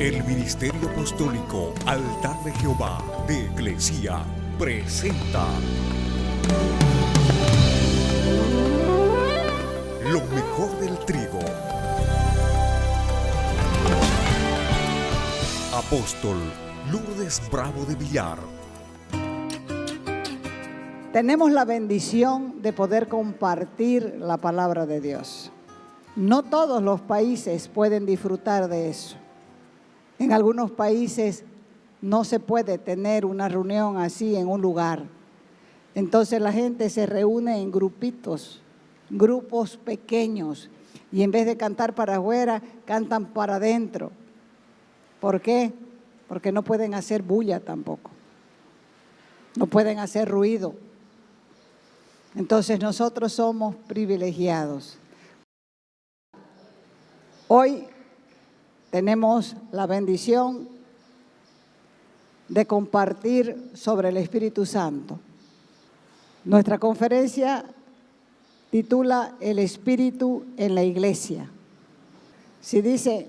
El Ministerio Apostólico Altar de Jehová de Eclesia presenta lo mejor del trigo. Apóstol Lourdes Bravo de Villar. Tenemos la bendición de poder compartir la palabra de Dios. No todos los países pueden disfrutar de eso. En algunos países no se puede tener una reunión así en un lugar. Entonces la gente se reúne en grupitos, grupos pequeños, y en vez de cantar para afuera, cantan para adentro. ¿Por qué? Porque no pueden hacer bulla tampoco. No pueden hacer ruido. Entonces nosotros somos privilegiados. Hoy tenemos la bendición de compartir sobre el Espíritu Santo. Nuestra conferencia titula El Espíritu en la Iglesia. Si dice,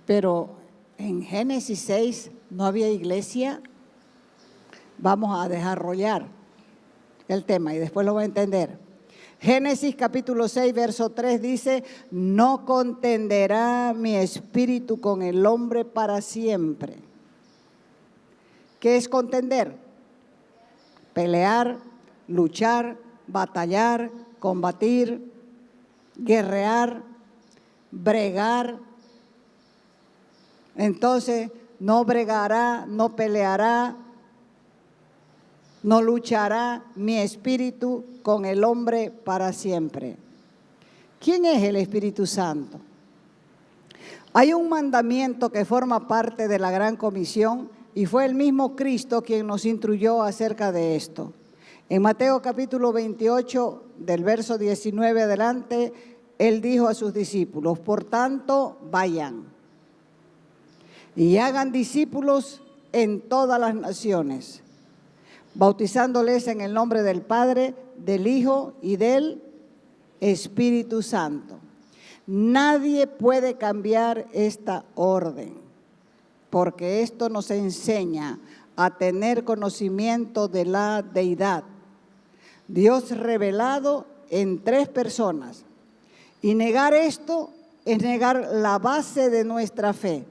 pero en Génesis 6 no había iglesia, vamos a desarrollar el tema y después lo va a entender. Génesis capítulo 6, verso 3 dice, no contenderá mi espíritu con el hombre para siempre. ¿Qué es contender? Pelear, luchar, batallar, combatir, guerrear, bregar. Entonces, no bregará, no peleará, no luchará mi espíritu con el hombre para siempre. ¿Quién es el Espíritu Santo? Hay un mandamiento que forma parte de la Gran Comisión y fue el mismo Cristo quien nos instruyó acerca de esto. En Mateo capítulo 28, del verso 19 adelante, Él dijo a sus discípulos, por tanto, vayan y hagan discípulos en todas las naciones, bautizándoles en el nombre del Padre, del Hijo y del Espíritu Santo. Nadie puede cambiar esta orden, porque esto nos enseña a tener conocimiento de la deidad. Dios revelado en tres personas. Y negar esto es negar la base de nuestra fe.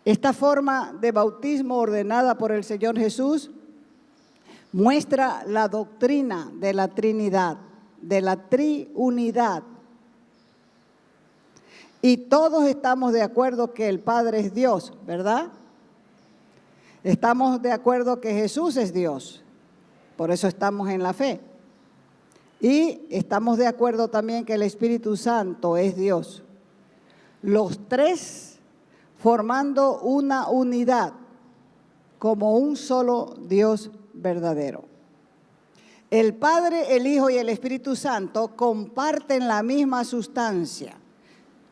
Esta forma de bautismo ordenada por el Señor Jesús muestra la doctrina de la Trinidad, de la triunidad. Y todos estamos de acuerdo que el Padre es Dios, ¿verdad? Estamos de acuerdo que Jesús es Dios, por eso estamos en la fe. Y estamos de acuerdo también que el Espíritu Santo es Dios. Los tres formando una unidad como un solo Dios verdadero. El Padre, el Hijo y el Espíritu Santo comparten la misma sustancia.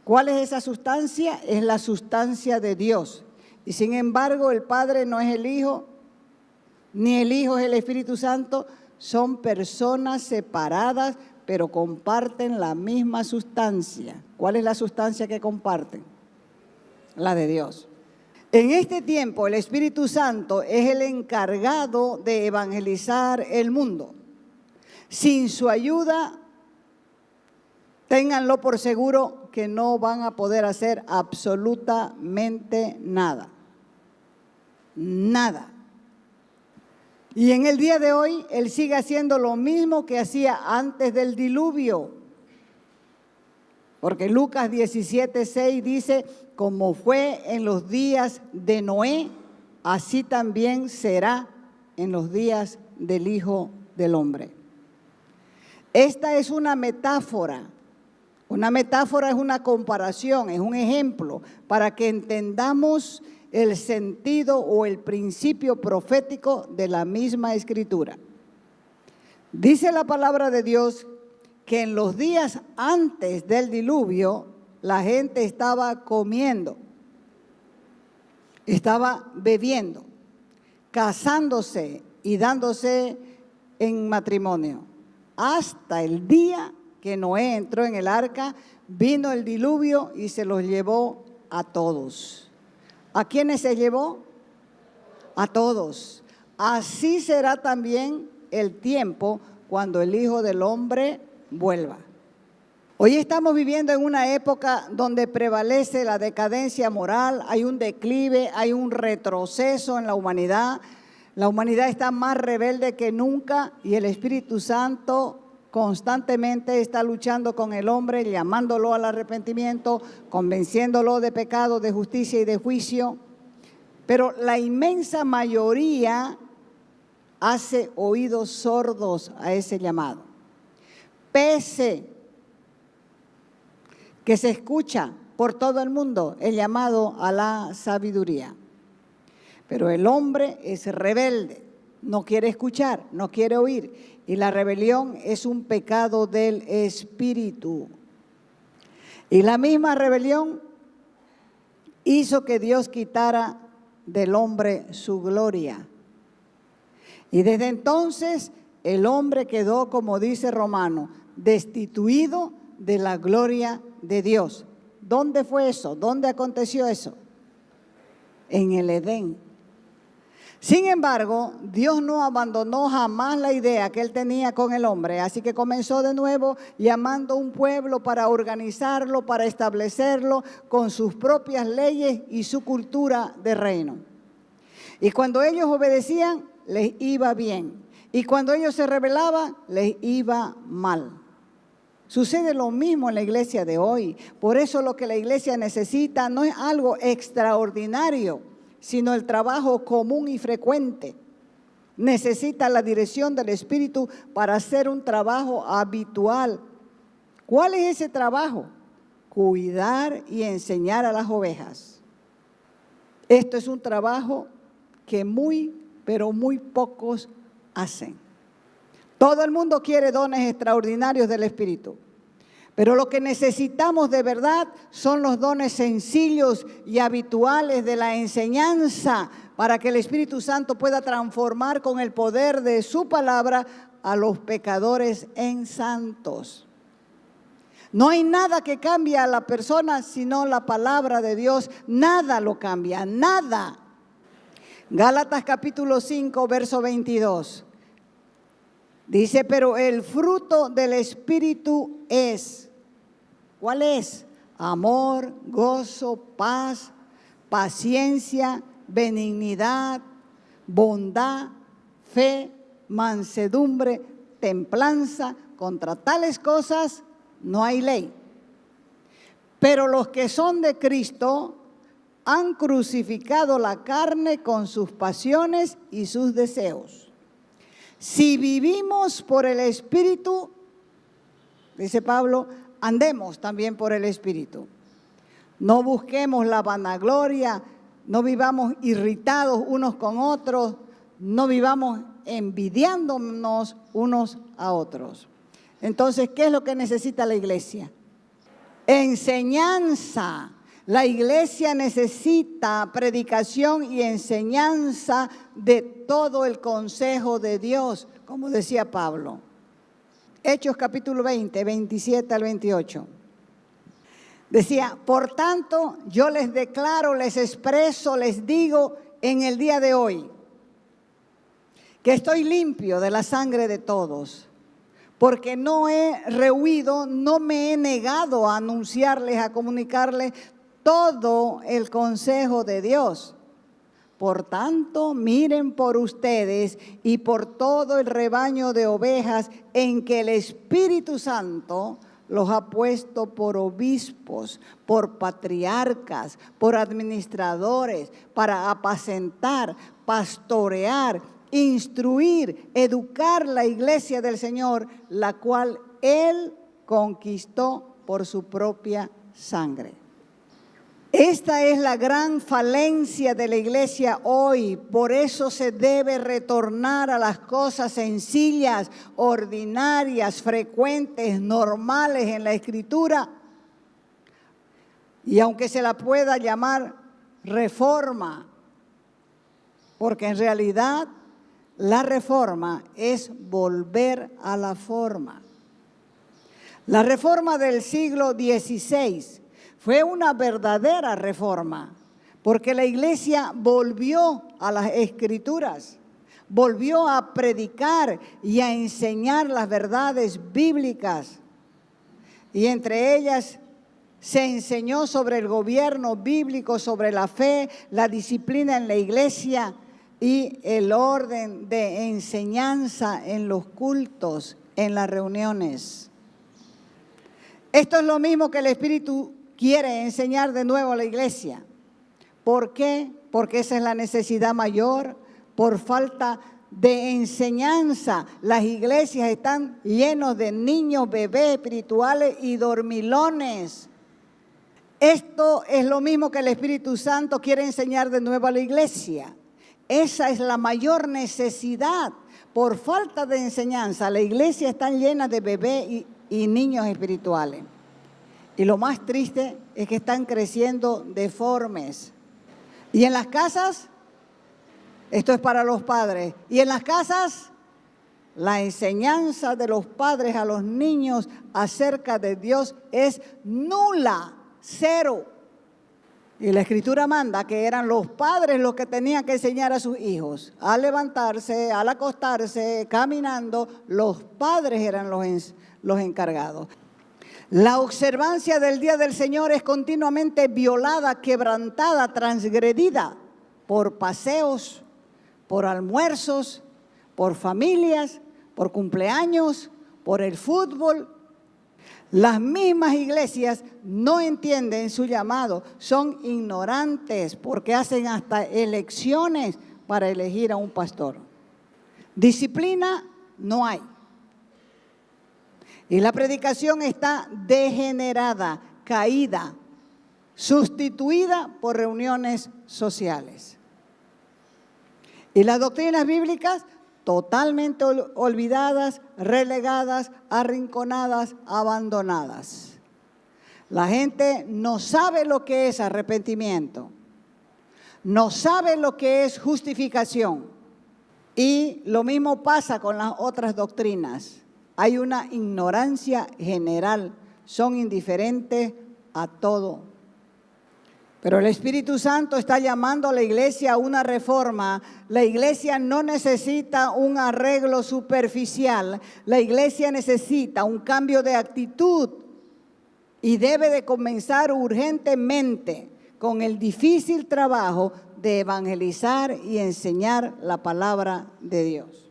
¿Cuál es esa sustancia? Es la sustancia de Dios. Y sin embargo, el Padre no es el Hijo, ni el Hijo es el Espíritu Santo. Son personas separadas, pero comparten la misma sustancia. ¿Cuál es la sustancia que comparten? La de Dios. En este tiempo, el Espíritu Santo es el encargado de evangelizar el mundo. Sin su ayuda, ténganlo por seguro que no van a poder hacer absolutamente nada. Nada. Y en el día de hoy, Él sigue haciendo lo mismo que hacía antes del diluvio. Porque Lucas 17:6 dice, como fue en los días de Noé, así también será en los días del Hijo del Hombre. Esta es una metáfora. Una metáfora es una comparación, es un ejemplo para que entendamos el sentido o el principio profético de la misma Escritura. Dice la palabra de Dios que en los días antes del diluvio la gente estaba comiendo, estaba bebiendo, casándose y dándose en matrimonio, hasta el día que Noé entró en el arca, vino el diluvio y se los llevó a todos. ¿A quiénes se llevó? A todos. Así será también el tiempo cuando el Hijo del Hombre vuelva. Hoy estamos viviendo en una época donde prevalece la decadencia moral, hay un declive, hay un retroceso en la humanidad. La humanidad está más rebelde que nunca y el Espíritu Santo constantemente está luchando con el hombre, llamándolo al arrepentimiento, convenciéndolo de pecado, de justicia y de juicio. Pero la inmensa mayoría hace oídos sordos a ese llamado. Pese que se escucha por todo el mundo el llamado a la sabiduría. Pero el hombre es rebelde, no quiere escuchar, no quiere oír. Y la rebelión es un pecado del espíritu. Y la misma rebelión hizo que Dios quitara del hombre su gloria. Y desde entonces el hombre quedó, como dice Romano, destituido de la gloria de Dios. ¿Dónde fue eso? ¿Dónde aconteció eso? En el Edén. Sin embargo, Dios no abandonó jamás la idea que Él tenía con el hombre, así que comenzó de nuevo llamando a un pueblo para organizarlo, para establecerlo con sus propias leyes y su cultura de reino. Y cuando ellos obedecían, les iba bien. Y cuando ellos se rebelaban, les iba mal. Sucede lo mismo en la iglesia de hoy. Por eso lo que la iglesia necesita no es algo extraordinario, sino el trabajo común y frecuente. Necesita la dirección del Espíritu para hacer un trabajo habitual. ¿Cuál es ese trabajo? Cuidar y enseñar a las ovejas. Esto es un trabajo que pero muy pocos hacen. Todo el mundo quiere dones extraordinarios del Espíritu. Pero lo que necesitamos de verdad son los dones sencillos y habituales de la enseñanza para que el Espíritu Santo pueda transformar con el poder de su palabra a los pecadores en santos. No hay nada que cambie a la persona sino la palabra de Dios. Nada lo cambia, nada. Gálatas capítulo 5, verso 22. Dice, pero el fruto del Espíritu es, ¿cuál es? Amor, gozo, paz, paciencia, benignidad, bondad, fe, mansedumbre, templanza. Contra tales cosas no hay ley. Pero los que son de Cristo han crucificado la carne con sus pasiones y sus deseos. Si vivimos por el Espíritu, dice Pablo, andemos también por el Espíritu. No busquemos la vanagloria, no vivamos irritados unos con otros, no vivamos envidiándonos unos a otros. Entonces, ¿qué es lo que necesita la iglesia? Enseñanza. La iglesia necesita predicación y enseñanza de todo el consejo de Dios, como decía Pablo. Hechos capítulo 20, 27 al 28. Decía, por tanto, yo les declaro, les expreso, les digo en el día de hoy, que estoy limpio de la sangre de todos, porque no he rehuido, no me he negado a anunciarles, a comunicarles todo el consejo de Dios. Por tanto, miren por ustedes y por todo el rebaño de ovejas en que el Espíritu Santo los ha puesto por obispos, por patriarcas, por administradores, para apacentar, pastorear, instruir, educar la iglesia del Señor, la cual Él conquistó por su propia sangre. Esta es la gran falencia de la iglesia hoy, por eso se debe retornar a las cosas sencillas, ordinarias, frecuentes, normales en la Escritura. Y aunque se la pueda llamar reforma, porque en realidad la reforma es volver a la forma. La reforma del siglo XVI Fue una verdadera reforma, porque la iglesia volvió a las Escrituras, volvió a predicar y a enseñar las verdades bíblicas. Y entre ellas se enseñó sobre el gobierno bíblico, sobre la fe, la disciplina en la iglesia y el orden de enseñanza en los cultos, en las reuniones. Esto es lo mismo que el Espíritu quiere enseñar de nuevo a la iglesia. ¿Por qué? Porque esa es la necesidad mayor, por falta de enseñanza. Las iglesias están llenas de niños, bebés espirituales y dormilones. Esto es lo mismo que el Espíritu Santo quiere enseñar de nuevo a la iglesia. Esa es la mayor necesidad. Por falta de enseñanza, la iglesia está llena de bebés y niños espirituales. Y lo más triste es que están creciendo deformes. Y en las casas, esto es para los padres, y en las casas, la enseñanza de los padres a los niños acerca de Dios es nula, cero. Y la Escritura manda que eran los padres los que tenían que enseñar a sus hijos. Al levantarse, al acostarse, caminando, los padres eran los encargados. La observancia del día del Señor es continuamente violada, quebrantada, transgredida por paseos, por almuerzos, por familias, por cumpleaños, por el fútbol. Las mismas iglesias no entienden su llamado, son ignorantes porque hacen hasta elecciones para elegir a un pastor. Disciplina no hay. Y la predicación está degenerada, caída, sustituida por reuniones sociales. Y las doctrinas bíblicas totalmente olvidadas, relegadas, arrinconadas, abandonadas. La gente no sabe lo que es arrepentimiento, no sabe lo que es justificación. Y lo mismo pasa con las otras doctrinas. Hay una ignorancia general, son indiferentes a todo. Pero el Espíritu Santo está llamando a la iglesia a una reforma. La iglesia no necesita un arreglo superficial. La iglesia necesita un cambio de actitud y debe de comenzar urgentemente con el difícil trabajo de evangelizar y enseñar la palabra de Dios.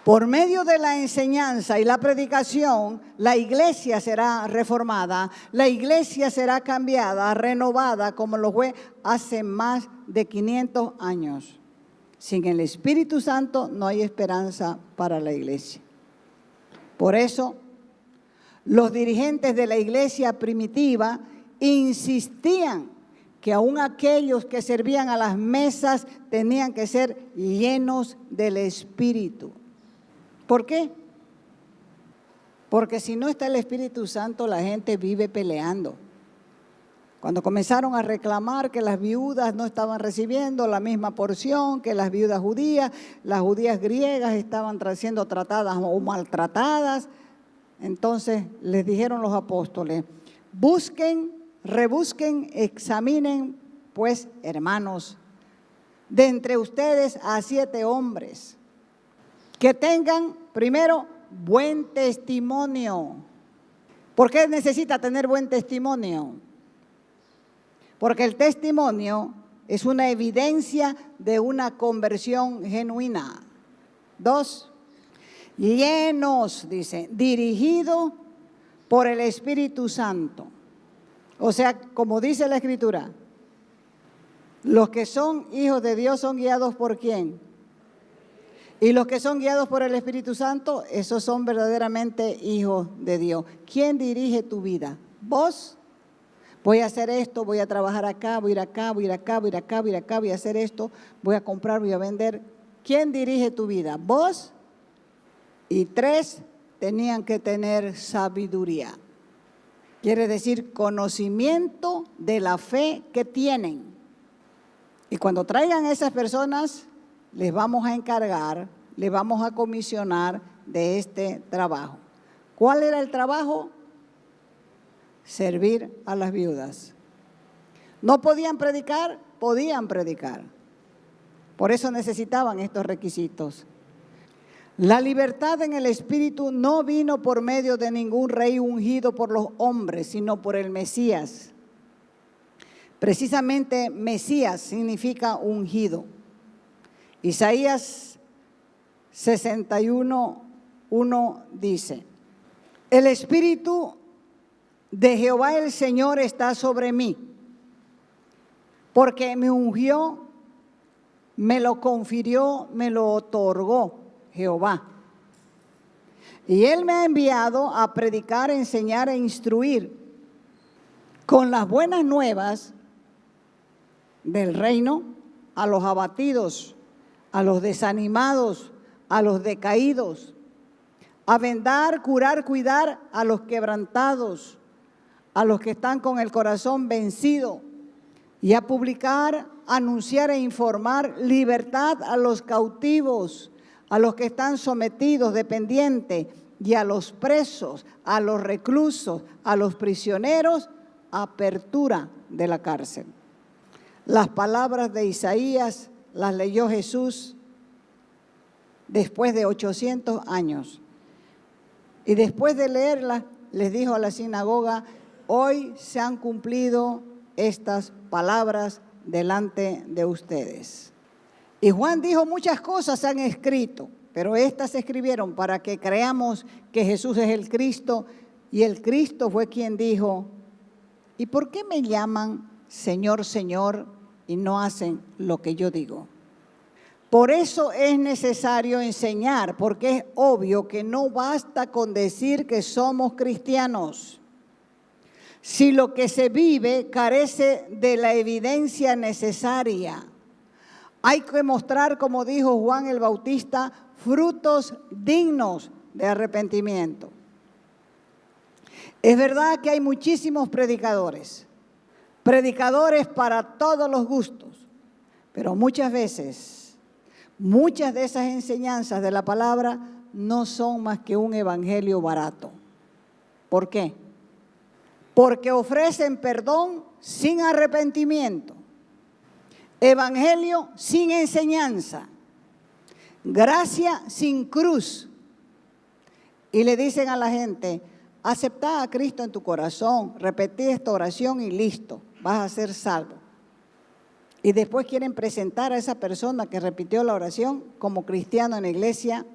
Por medio de la enseñanza y la predicación, la iglesia será reformada, la iglesia será cambiada, renovada, como lo fue hace más de 500 años. Sin el Espíritu Santo no hay esperanza para la iglesia. Por eso, los dirigentes de la iglesia primitiva insistían que aún aquellos que servían a las mesas tenían que ser llenos del Espíritu. ¿Por qué? Porque si no está el Espíritu Santo, la gente vive peleando. Cuando comenzaron a reclamar que las viudas no estaban recibiendo la misma porción que las viudas judías, las judías griegas estaban siendo tratadas o maltratadas, entonces les dijeron los apóstoles, busquen, rebusquen, examinen, pues, hermanos, de entre ustedes a 7 hombres, que tengan, primero, buen testimonio. ¿Por qué necesita tener buen testimonio? Porque el testimonio es una evidencia de una conversión genuina. 2, llenos, dice, dirigido por el Espíritu Santo. O sea, como dice la Escritura, los que son hijos de Dios son guiados ¿por quién? Y los que son guiados por el Espíritu Santo, esos son verdaderamente hijos de Dios. ¿Quién dirige tu vida? ¿Vos? Voy a hacer esto, voy a trabajar acá, voy a ir acá, voy a ir acá, voy a ir acá, voy a ir acá, voy a hacer esto, voy a comprar, voy a vender. ¿Quién dirige tu vida? ¿Vos? Y 3, tenían que tener sabiduría. Quiere decir conocimiento de la fe que tienen. Y cuando traigan a esas personas, les vamos a encargar le vamos a comisionar de este trabajo. ¿Cuál era el trabajo? Servir a las viudas. ¿No podían predicar? Podían predicar. Por eso necesitaban estos requisitos. La libertad en el Espíritu no vino por medio de ningún rey ungido por los hombres, sino por el Mesías. Precisamente Mesías significa ungido. Isaías 61:1 dice: el Espíritu de Jehová el Señor está sobre mí, porque me ungió, me lo confirió, me lo otorgó Jehová. Y Él me ha enviado a predicar, enseñar e instruir con las buenas nuevas del reino a los abatidos, a los desanimados, a los decaídos, a vendar, curar, cuidar a los quebrantados, a los que están con el corazón vencido, y a publicar, anunciar e informar libertad a los cautivos, a los que están sometidos, dependientes, y a los presos, a los reclusos, a los prisioneros, apertura de la cárcel. Las palabras de Isaías las leyó Jesús después de 800 años. Y después de leerlas, les dijo a la sinagoga: hoy se han cumplido estas palabras delante de ustedes. Y Juan dijo: muchas cosas se han escrito, pero estas se escribieron para que creamos que Jesús es el Cristo. Y el Cristo fue quien dijo: ¿y por qué me llaman Señor, Señor, y no hacen lo que yo digo? Por eso es necesario enseñar, porque es obvio que no basta con decir que somos cristianos. Si lo que se vive carece de la evidencia necesaria, hay que mostrar, como dijo Juan el Bautista, frutos dignos de arrepentimiento. Es verdad que hay muchísimos predicadores para todos los gustos, pero muchas veces, muchas de esas enseñanzas de la palabra no son más que un evangelio barato. ¿Por qué? Porque ofrecen perdón sin arrepentimiento, evangelio sin enseñanza, gracia sin cruz. Y le dicen a la gente: aceptá a Cristo en tu corazón, repetí esta oración y listo, vas a ser salvo. Y después quieren presentar a esa persona que repitió la oración como cristiano en la iglesia,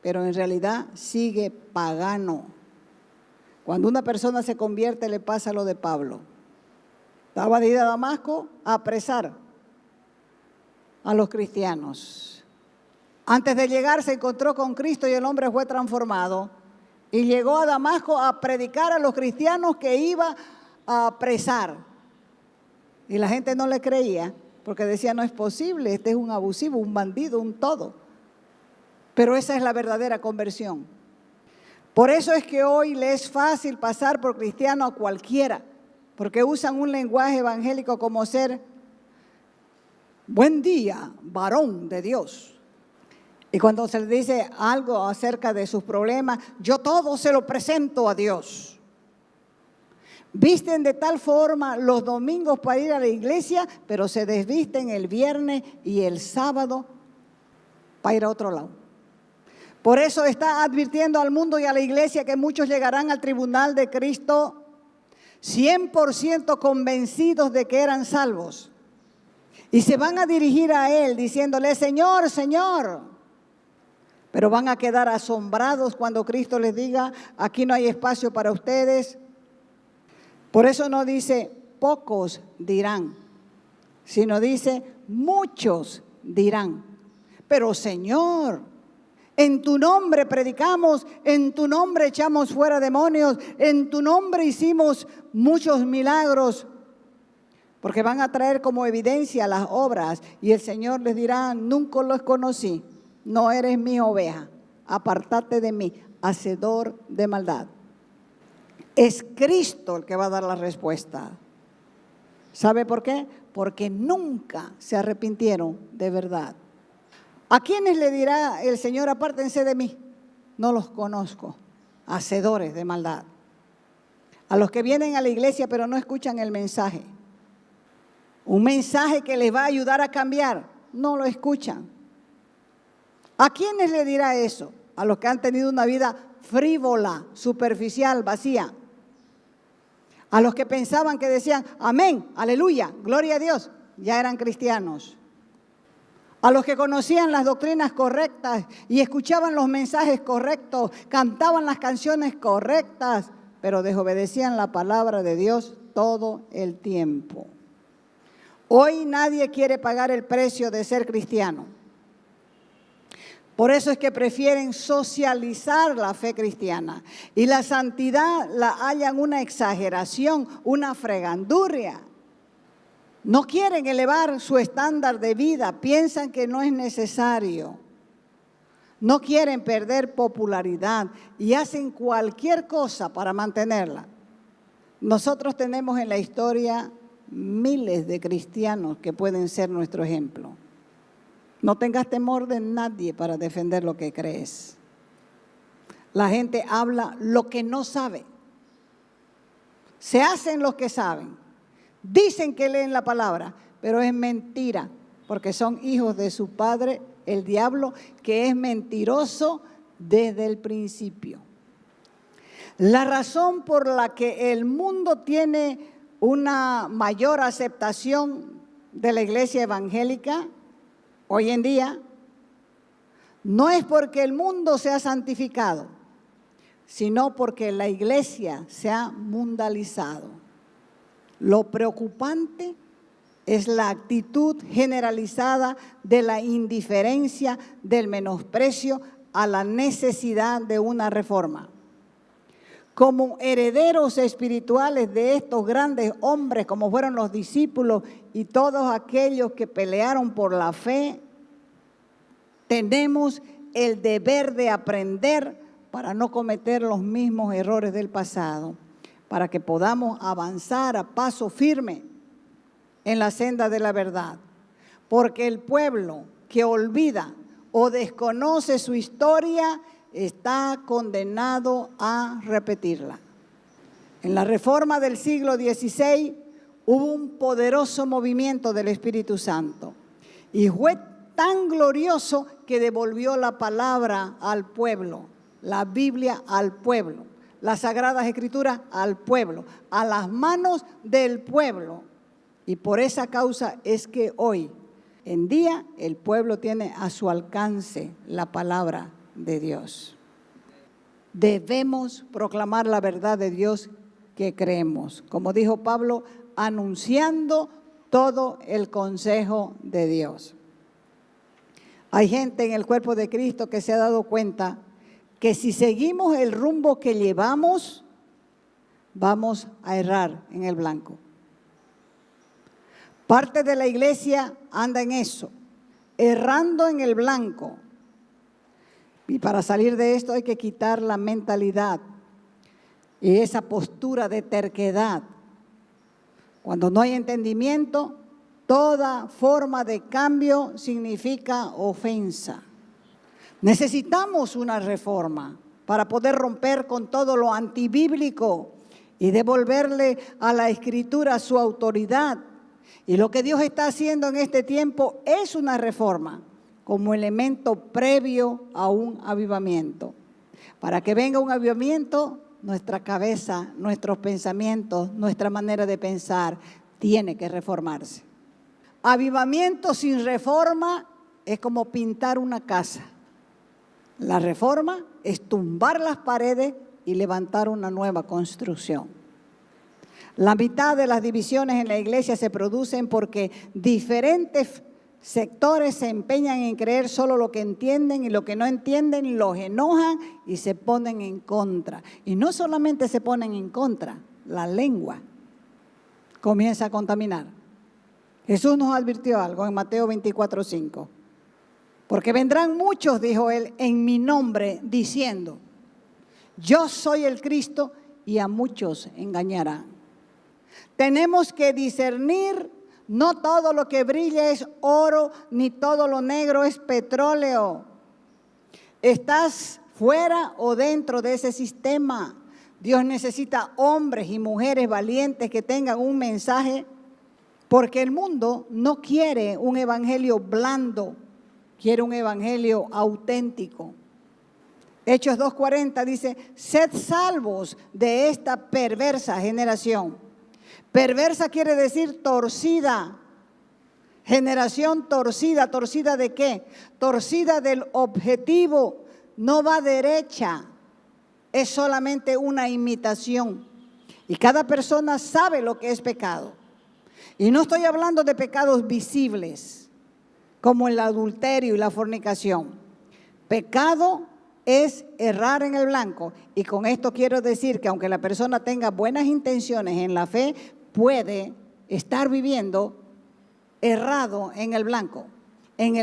pero en realidad sigue pagano. Cuando una persona se convierte, le pasa lo de Pablo. Estaba de ir a Damasco a apresar a los cristianos. Antes de llegar se encontró con Cristo y el hombre fue transformado. Y llegó a Damasco a predicar a los cristianos que iba a apresar. Y la gente no le creía, porque decía: no es posible, este es un abusivo, un bandido, un todo. Pero esa es la verdadera conversión. Por eso es que hoy le es fácil pasar por cristiano a cualquiera, porque usan un lenguaje evangélico como ser: buen día, varón de Dios. Y cuando se le dice algo acerca de sus problemas, yo todo se lo presento a Dios. Visten de tal forma los domingos para ir a la iglesia, pero se desvisten el viernes y el sábado para ir a otro lado. Por eso está advirtiendo al mundo y a la iglesia que muchos llegarán al tribunal de Cristo 100% convencidos de que eran salvos. Y se van a dirigir a Él diciéndole: Señor, Señor. Pero van a quedar asombrados cuando Cristo les diga: aquí no hay espacio para ustedes. Por eso no dice pocos dirán, sino dice muchos dirán. Pero Señor, en tu nombre predicamos, en tu nombre echamos fuera demonios, en tu nombre hicimos muchos milagros. Porque van a traer como evidencia las obras y el Señor les dirá: nunca los conocí, no eres mi oveja, apártate de mí, hacedor de maldad. Es Cristo el que va a dar la respuesta. ¿Sabe por qué? Porque nunca se arrepintieron de verdad. ¿A quiénes le dirá el Señor, apártense de mí? No los conozco, hacedores de maldad. A los que vienen a la iglesia pero no escuchan el mensaje. Un mensaje que les va a ayudar a cambiar, no lo escuchan. ¿A quiénes le dirá eso? A los que han tenido una vida frívola, superficial, vacía. A los que pensaban que decían, amén, aleluya, gloria a Dios, ya eran cristianos. A los que conocían las doctrinas correctas y escuchaban los mensajes correctos, cantaban las canciones correctas, pero desobedecían la palabra de Dios todo el tiempo. Hoy nadie quiere pagar el precio de ser cristiano. Por eso es que prefieren socializar la fe cristiana y la santidad la hallan una exageración, una fregandurria. No quieren elevar su estándar de vida, piensan que no es necesario. No quieren perder popularidad y hacen cualquier cosa para mantenerla. Nosotros tenemos en la historia miles de cristianos que pueden ser nuestro ejemplo. No tengas temor de nadie para defender lo que crees. La gente habla lo que no sabe. Se hacen los que saben. Dicen que leen la palabra, pero es mentira, porque son hijos de su padre, el diablo, que es mentiroso desde el principio. La razón por la que el mundo tiene una mayor aceptación de la iglesia evangélica hoy en día no es porque el mundo se ha santificado, sino porque la iglesia se ha mundializado. Lo preocupante es la actitud generalizada de la indiferencia, del menosprecio a la necesidad de una reforma. Como herederos espirituales de estos grandes hombres, como fueron los discípulos y todos aquellos que pelearon por la fe, tenemos el deber de aprender para no cometer los mismos errores del pasado, para que podamos avanzar a paso firme en la senda de la verdad. Porque el pueblo que olvida o desconoce su historia está condenado a repetirla. En la reforma del siglo XVI hubo un poderoso movimiento del Espíritu Santo y fue tan glorioso que devolvió la palabra al pueblo, la Biblia al pueblo, las Sagradas Escrituras al pueblo, a las manos del pueblo. Y por esa causa es que hoy en día el pueblo tiene a su alcance la palabra de Dios. Debemos proclamar la verdad de Dios que creemos, como dijo Pablo, anunciando todo el consejo de Dios. Hay gente en el cuerpo de Cristo que se ha dado cuenta que si seguimos el rumbo que llevamos, vamos a errar en el blanco. Parte de la iglesia anda en eso, errando en el blanco. Y para salir de esto hay que quitar la mentalidad y esa postura de terquedad. Cuando no hay entendimiento, toda forma de cambio significa ofensa. Necesitamos una reforma para poder romper con todo lo antibíblico y devolverle a la Escritura su autoridad. Y lo que Dios está haciendo en este tiempo es una reforma como elemento previo a un avivamiento. Para que venga un avivamiento, nuestra cabeza, nuestros pensamientos, nuestra manera de pensar tiene que reformarse. Avivamiento sin reforma es como pintar una casa. La reforma es tumbar las paredes y levantar una nueva construcción. La mitad de las divisiones en la iglesia se producen porque diferentes sectores se empeñan en creer solo lo que entienden y lo que no entienden los enojan y se ponen en contra. Y no solamente se ponen en contra, la lengua comienza a contaminar. Jesús nos advirtió algo en Mateo 24:5. Porque vendrán muchos, dijo él, en mi nombre diciendo, yo soy el Cristo, y a muchos engañarán. Tenemos que discernir No todo lo que brilla es oro, ni todo lo negro es petróleo. ¿Estás fuera o dentro de ese sistema? Dios necesita hombres y mujeres valientes que tengan un mensaje, porque el mundo no quiere un evangelio blando, quiere un evangelio auténtico. Hechos 2:40 dice: sed salvos de esta perversa generación. Perversa quiere decir torcida. Generación torcida. ¿Torcida de qué? Torcida del objetivo. No va derecha. Es solamente una imitación. Y cada persona sabe lo que es pecado. Y no estoy hablando de pecados visibles, como el adulterio y la fornicación. Pecado es errar en el blanco. Y con esto quiero decir que aunque la persona tenga buenas intenciones en la fe, puede estar viviendo errado en el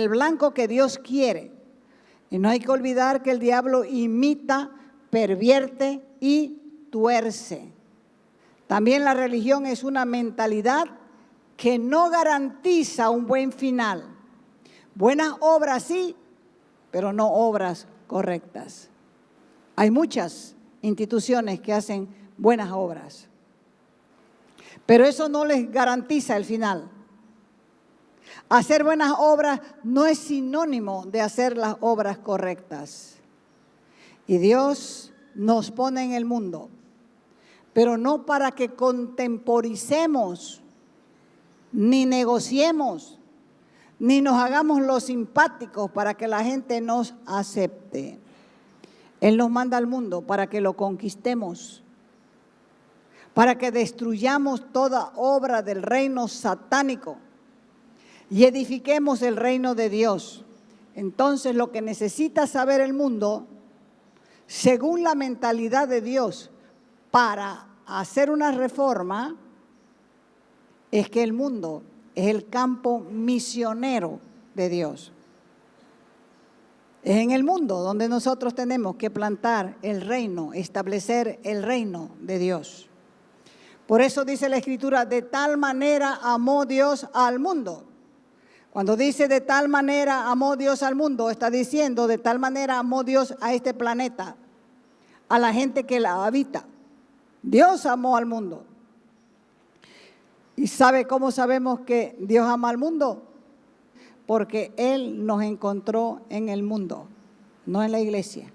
blanco que Dios quiere. Y no hay que olvidar que el diablo imita, pervierte y tuerce. También la religión es una mentalidad que no garantiza un buen final. Buenas obras sí, pero no obras correctas. Hay muchas instituciones que hacen buenas obras, pero eso no les garantiza el final. Hacer buenas obras no es sinónimo de hacer las obras correctas. Y Dios nos pone en el mundo, pero no para que contemporicemos, ni negociemos, ni nos hagamos los simpáticos para que la gente nos acepte. Él nos manda al mundo para que lo conquistemos, para que destruyamos toda obra del reino satánico y edifiquemos el reino de Dios. Entonces, lo que necesita saber el mundo, según la mentalidad de Dios, para hacer una reforma, es que el mundo es el campo misionero de Dios. Es en el mundo donde nosotros tenemos que plantar el reino, establecer el reino de Dios. Por eso dice la Escritura: de tal manera amó Dios al mundo. Cuando dice de tal manera amó Dios al mundo, está diciendo de tal manera amó Dios a este planeta, a la gente que la habita. Dios amó al mundo. ¿Y sabe cómo sabemos que Dios ama al mundo? Porque Él nos encontró en el mundo, no en la iglesia.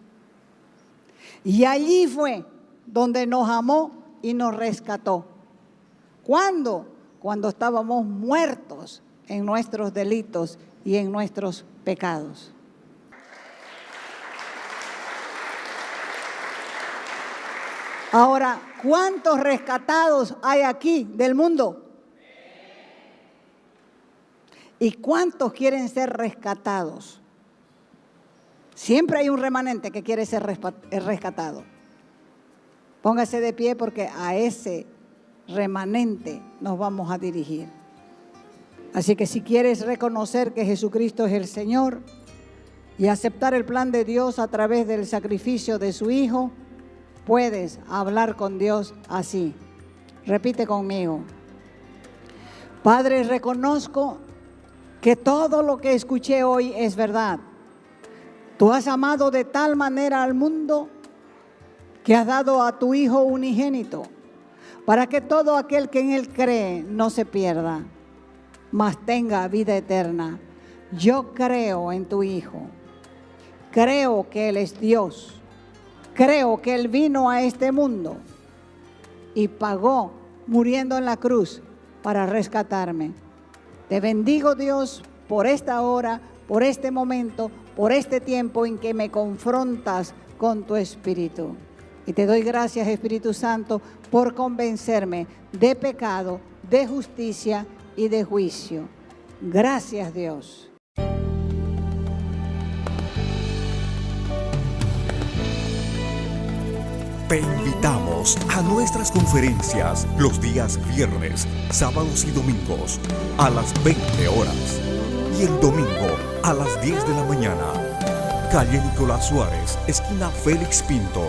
Y allí fue donde nos amó y nos rescató. ¿Cuándo? Cuando estábamos muertos en nuestros delitos y en nuestros pecados. Ahora, ¿cuántos rescatados hay aquí del mundo? ¿Y cuántos quieren ser rescatados? Siempre hay un remanente que quiere ser rescatado. Póngase de pie porque a ese remanente nos vamos a dirigir. Así que si quieres reconocer que Jesucristo es el Señor y aceptar el plan de Dios a través del sacrificio de su Hijo, puedes hablar con Dios así. Repite conmigo: Padre, reconozco que todo lo que escuché hoy es verdad. Tú has amado de tal manera al mundo que has dado a tu Hijo unigénito, para que todo aquel que en Él cree no se pierda, mas tenga vida eterna. Yo creo en tu Hijo. Creo que Él es Dios. Creo que Él vino a este mundo y pagó muriendo en la cruz para rescatarme. Te bendigo, Dios, por esta hora, por este momento, por este tiempo en que me confrontas con tu Espíritu. Y te doy gracias, Espíritu Santo, por convencerme de pecado, de justicia y de juicio. Gracias, Dios. Te invitamos a nuestras conferencias los días viernes, sábados y domingos a las 20 horas y el domingo a las 10 de la mañana. Calle Nicolás Suárez, esquina Félix Pinto.